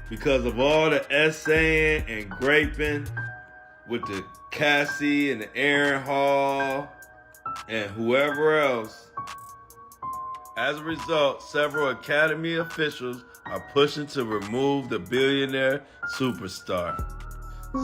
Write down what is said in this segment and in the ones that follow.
because of all the essaying and graping with the Cassie and the Aaron Hall and whoever else. As a result, several Academy officials are pushing to remove the billionaire superstar.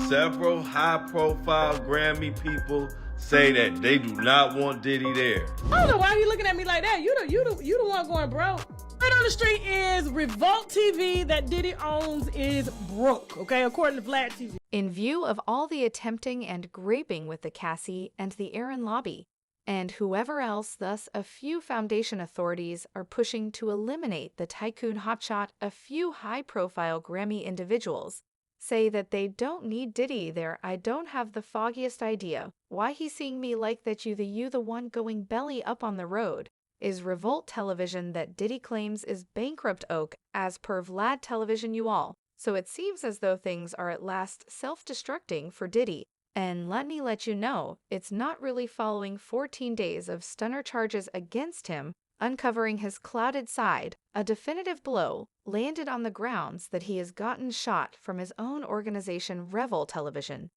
Several high-profile Grammy people say that they do not want Diddy there. I don't know why you looking at me like that. You the one going broke. Right on the street is Revolt TV that Diddy owns is broke, okay, according to Vlad TV. In view of all the attempting and graping with the Cassie and the Aaron lobby, and whoever else, thus a few foundation authorities are pushing to eliminate the tycoon hotshot, a few high-profile Grammy individuals say that they don't need Diddy there. I don't have the foggiest idea why he's seeing me like that. You the one going belly up on the road is Revolt Television that Diddy claims is bankrupt oak as per Vlad Television you all. So it seems as though things are at last self-destructing for Diddy. And let me let you know, it's not really following 14 days of stunner charges against him, uncovering his clouded side, a definitive blow landed on the grounds that he has gotten shot from his own organization Revel Television.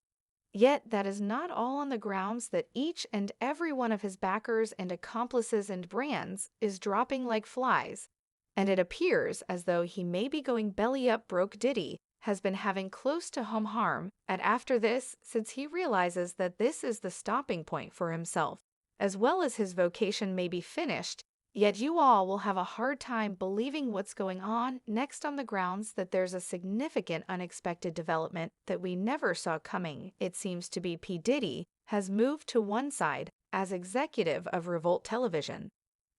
Yet that is not all on the grounds that each and every one of his backers and accomplices and brands is dropping like flies, and it appears as though he may be going belly up broke. Diddy has been having close to home harm and after this, since he realizes that this is the stopping point for himself, as well as his vocation may be finished, yet you all will have a hard time believing what's going on next on the grounds that there's a significant unexpected development that we never saw coming. It seems to be P. Diddy has moved to one side as executive of Revolt Television.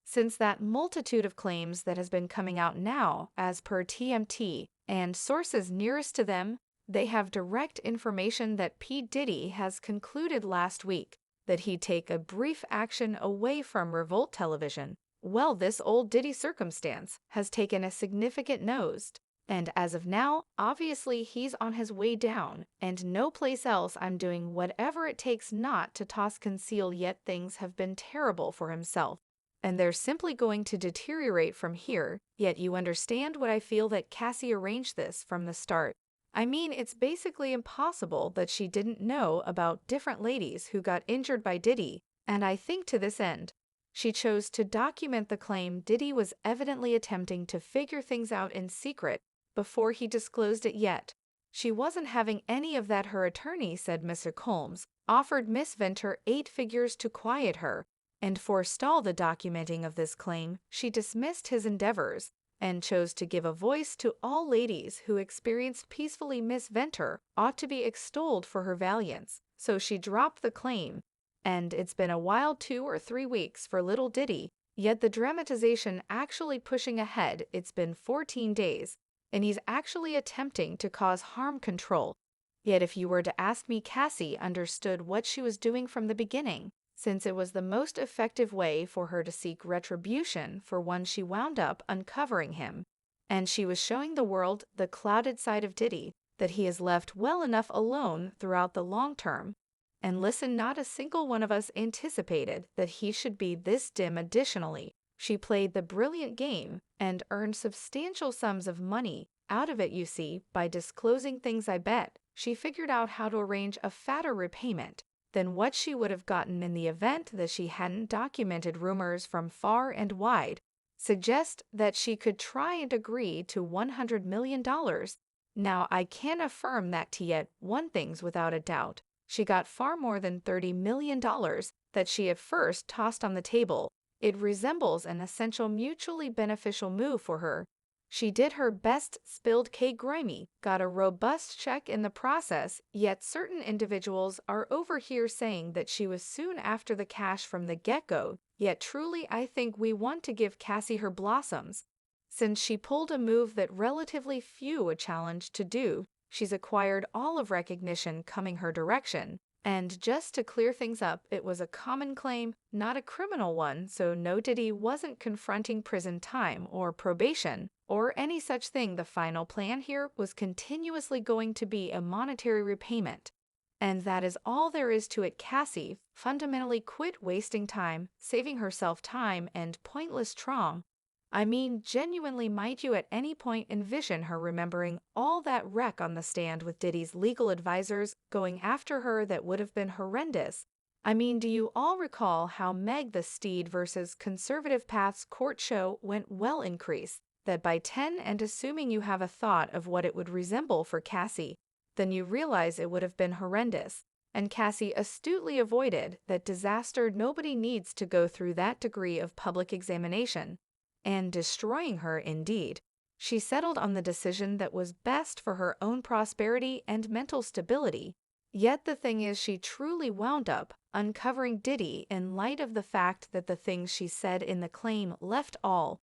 Since that multitude of claims that has been coming out now, as per TMT, and sources nearest to them, they have direct information that P. Diddy has concluded last week that he'd take a brief action away from Revolt Television. Well, this old Diddy circumstance has taken a significant nose, and as of now, obviously he's on his way down, and no place else. I'm doing whatever it takes not to toss conceal, yet things have been terrible for himself. And they're simply going to deteriorate from here, yet you understand what I feel that Cassie arranged this from the start. I mean, it's basically impossible that she didn't know about different ladies who got injured by Diddy, and I think to this end, she chose to document the claim Diddy was evidently attempting to figure things out in secret before he disclosed it yet. She wasn't having any of that. Her attorney, said Mr. Combs, offered Miss Venter 8 figures to quiet her and forestall the documenting of this claim. She dismissed his endeavors and chose to give a voice to all ladies who experienced peacefully. Miss Venter ought to be extolled for her valiance, so she dropped the claim. And it's been a wild 2 or 3 weeks for little Diddy, yet the dramatization actually pushing ahead. It's been 14 days, and he's actually attempting to cause harm control. Yet if you were to ask me, Cassie understood what she was doing from the beginning, since it was the most effective way for her to seek retribution for one she wound up uncovering him. And she was showing the world the clouded side of Diddy that he has left well enough alone throughout the long term. And listen, not a single one of us anticipated that he should be this dim. Additionally, she played the brilliant game and earned substantial sums of money out of it, you see, by disclosing things. I bet she figured out how to arrange a fatter repayment than what she would have gotten in the event that she hadn't documented. Rumors from far and wide suggest that she could try and agree to $100 million. Now, I can't affirm that to yet. One thing's without a doubt. She got far more than $30 million that she at first tossed on the table. It resembles an essential mutually beneficial move for her. She did her best, spilled cake grimy, got a robust check in the process, yet certain individuals are over here saying that she was soon after the cash from the get-go. Yet truly I think we want to give Cassie her blossoms. Since she pulled a move that relatively few a challenge to do, she's acquired all of recognition coming her direction. And just to clear things up, it was a common claim, not a criminal one, so no, Diddy wasn't confronting prison time or probation or any such thing. The final plan here was continuously going to be a monetary repayment. And that is all there is to it. Cassie fundamentally quit wasting time, saving herself time and pointless trauma, I mean, genuinely, might you at any point envision her remembering all that wreck on the stand with Diddy's legal advisors going after her that would have been horrendous? I mean, do you all recall how Meg the Steed versus Conservative Path's court show went well increase? That by 10 and assuming you have a thought of what it would resemble for Cassie, then you realize it would have been horrendous. And Cassie astutely avoided that disaster. Nobody needs to go through that degree of public examination. And destroying her, indeed. She settled on the decision that was best for her own prosperity and mental stability. Yet the thing is, she truly wound up uncovering Diddy in light of the fact that the things she said in the claim left all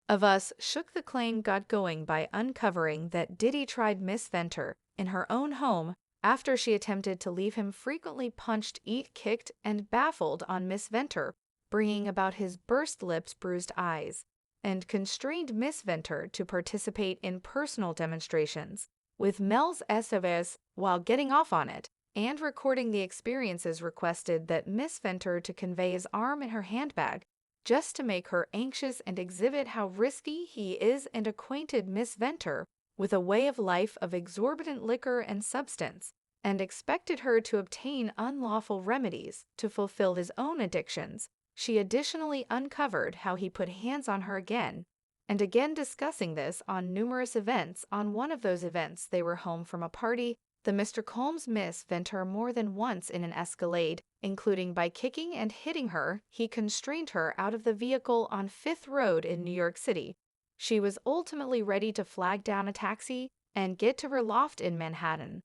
of us shook. The claim got going by uncovering that Diddy tried Miss Venter in her own home after she attempted to leave him frequently punched, kicked, and baffled on Miss Venter, bringing about his burst lips, bruised eyes, and constrained Miss Venter to participate in personal demonstrations with Mel's SOS while getting off on it, and recording the experiences. Requested that Miss Venter to convey his arm in her handbag just to make her anxious and exhibit how risky he is, and acquainted Miss Venter with a way of life of exorbitant liquor and substance, and expected her to obtain unlawful remedies to fulfill his own addictions. She additionally uncovered how he put hands on her again and again, discussing this on numerous events. On one of those events, they were home from a party. The Mr. Combs Miss Venter more than once in an escalade, including by kicking and hitting her. He constrained her out of the vehicle on Fifth Road in New York City. She was ultimately ready to flag down a taxi and get to her loft in Manhattan.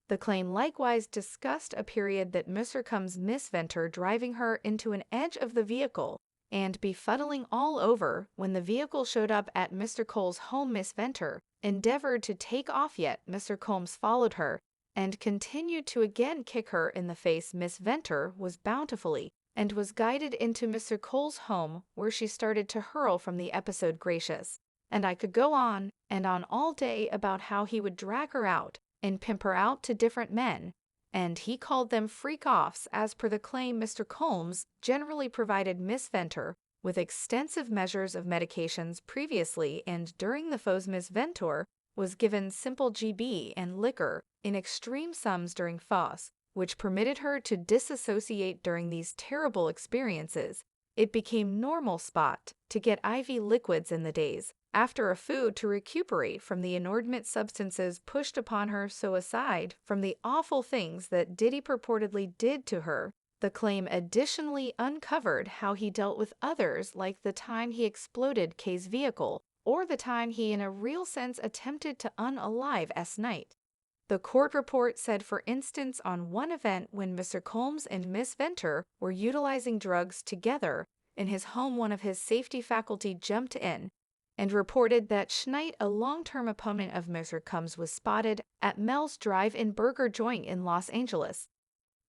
The claim likewise discussed a period that Mr. Combs Miss Venter driving her into an edge of the vehicle and befuddling all over. When the vehicle showed up at Mr. Cole's home, Miss Venter endeavored to take off, yet Mr. Combs followed her and continued to again kick her in the face. Miss Venter was bountifully and was guided into Mr. Cole's home, where she started to hurl from the episode. Gracious. And I could go on and on all day about how he would drag her out and pimp her out to different men, and he called them freak-offs. As per the claim, Mr. Combs generally provided Miss Venter with extensive measures of medications previously, and during the FOS Miss Venter was given simple GB and liquor in extreme sums during FOS, which permitted her to disassociate during these terrible experiences. It became normal spot to get IV liquids in the days after a food to recuperate from the inordinate substances pushed upon her. So aside from the awful things that Diddy purportedly did to her, the claim additionally uncovered how he dealt with others, like the time he exploded Kay's vehicle, or the time he in a real sense attempted to unalive S. Knight. The court report said, for instance, on one event when Mr. Combs and Miss Venter were utilizing drugs together in his home, one of his safety faculty jumped in and reported that Schneid, a long-term opponent of Mr. Combs, was spotted at Mel's drive-in burger joint in Los Angeles.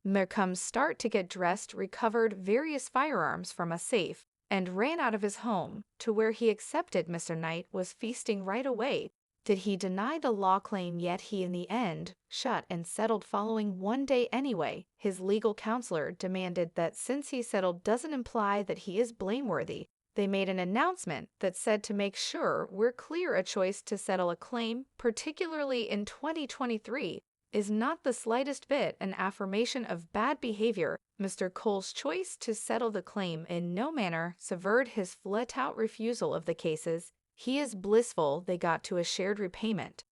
Mr. Combs started to get dressed, recovered various firearms from a safe, and ran out of his home to where he accepted Mr. Knight was feasting right away. Did he deny the law claim? Yet he in the end shut and settled following one day anyway. His legal counselor demanded that since he settled doesn't imply that he is blameworthy. They made an announcement that said, to make sure we're clear, a choice to settle a claim, particularly in 2023, is not the slightest bit an affirmation of bad behavior. Mr. Cole's choice to settle the claim in no manner severed his flat-out refusal of the cases. He is blissful they got to a shared repayment,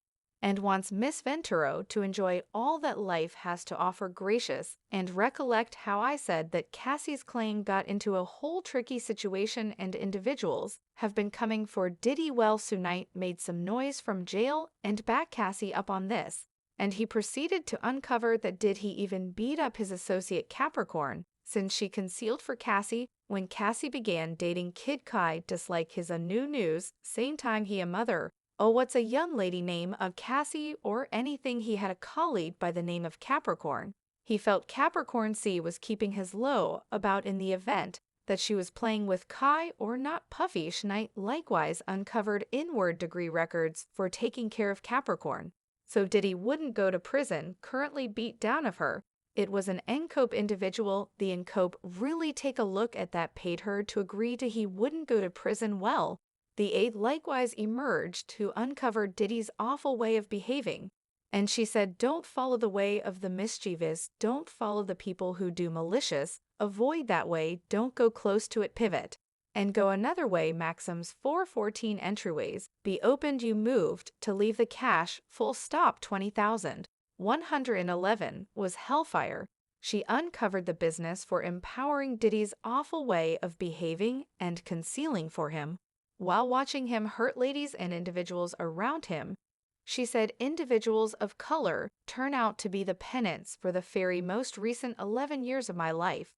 and wants Miss Ventero to enjoy all that life has to offer. Gracious. And recollect how I said that Cassie's claim got into a whole tricky situation, and individuals have been coming for Diddy. Well, Knight made some noise from jail and backed Cassie up on this, and he proceeded to uncover that did he even beat up his associate Capricorn, since she concealed for Cassie when Cassie began dating Kid Kai. Dislike his a new news, same time he a mother. Oh, what's a young lady name of Cassie or anything? He had a colleague by the name of Capricorn. He felt Capricorn C was keeping his low about in the event that she was playing with Kai or not. Puffy Schneid likewise uncovered inward degree records for taking care of Capricorn, so Diddy wouldn't go to prison. Currently beat down of her. It was an NCOPE individual. The NCOPE really take a look at that paid her to agree to he wouldn't go to prison. Well, The aide likewise emerged to uncover Diddy's awful way of behaving, and she said, "Don't follow the way of the mischievous, don't follow the people who do malicious, avoid that way, don't go close to it, pivot, and go another way." Maxim's 414 entryways be opened, you moved to leave the cash, full stop. 20,111 was hellfire. She uncovered the business for empowering Diddy's awful way of behaving and concealing for him, while watching him hurt ladies and individuals around him. She said, "Individuals of color turn out to be the penance for the very most recent 11 years of my life.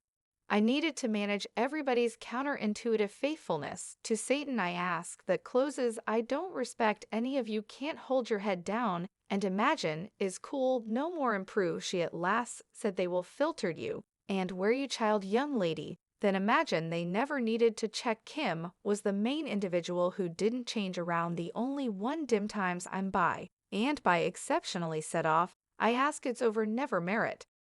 I needed to manage everybody's counterintuitive faithfulness to Satan. I ask that closes. I don't respect any of you. Can't hold your head down and imagine is cool. No more improve." She at last said, "They will filter you and wear you, child young lady." Then imagine they never needed to check. Kim was the main individual who didn't change around the only one dim times I'm by, and by exceptionally set off. I ask it's over never merit.